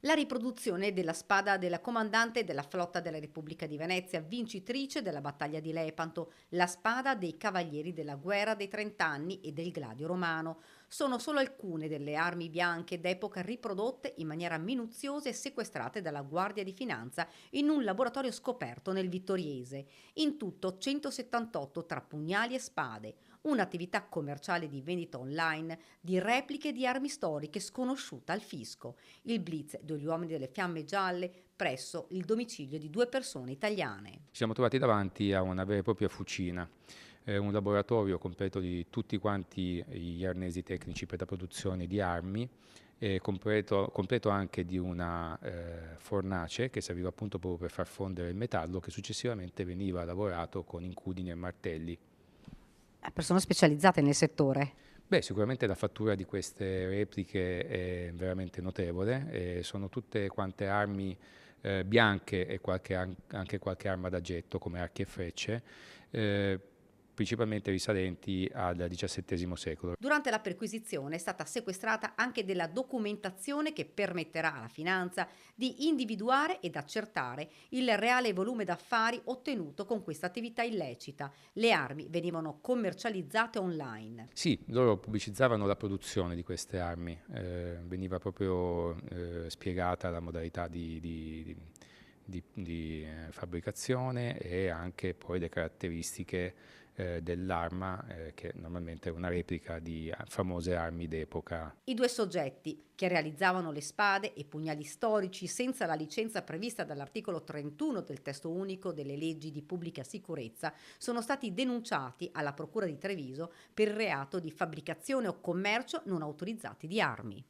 La riproduzione della spada della comandante della flotta della Repubblica di Venezia, vincitrice della battaglia di Lepanto, la spada dei cavalieri della guerra dei Trent'anni e del Gladio Romano, sono solo alcune delle armi bianche d'epoca riprodotte in maniera minuziosa e sequestrate dalla Guardia di Finanza in un laboratorio scoperto nel Vittoriese. In tutto 178 tra pugnali e spade, un'attività commerciale di vendita online di repliche di armi storiche sconosciuta al fisco. Il blitz degli uomini delle fiamme gialle presso il domicilio di due persone italiane. Ci siamo trovati davanti a una vera e propria fucina, un laboratorio completo di tutti quanti gli arnesi tecnici per la produzione di armi, e completo anche di una fornace che serviva appunto proprio per far fondere il metallo, che successivamente veniva lavorato con incudini e martelli. Persone specializzate nel settore. Beh, sicuramente la fattura di queste repliche è veramente notevole, e sono tutte quante armi bianche e anche qualche arma da getto come archi e frecce, eh, principalmente risalenti al XVII secolo. Durante la perquisizione è stata sequestrata anche della documentazione che permetterà alla finanza di individuare ed accertare il reale volume d'affari ottenuto con questa attività illecita. Le armi venivano commercializzate online. Sì, loro pubblicizzavano la produzione di queste armi, veniva proprio spiegata la modalità di fabbricazione e anche poi le caratteristiche dell'arma, che normalmente è una replica di famose armi d'epoca. I due soggetti, che realizzavano le spade e pugnali storici senza la licenza prevista dall'articolo 31 del testo unico delle leggi di pubblica sicurezza, sono stati denunciati alla Procura di Treviso per il reato di fabbricazione o commercio non autorizzati di armi.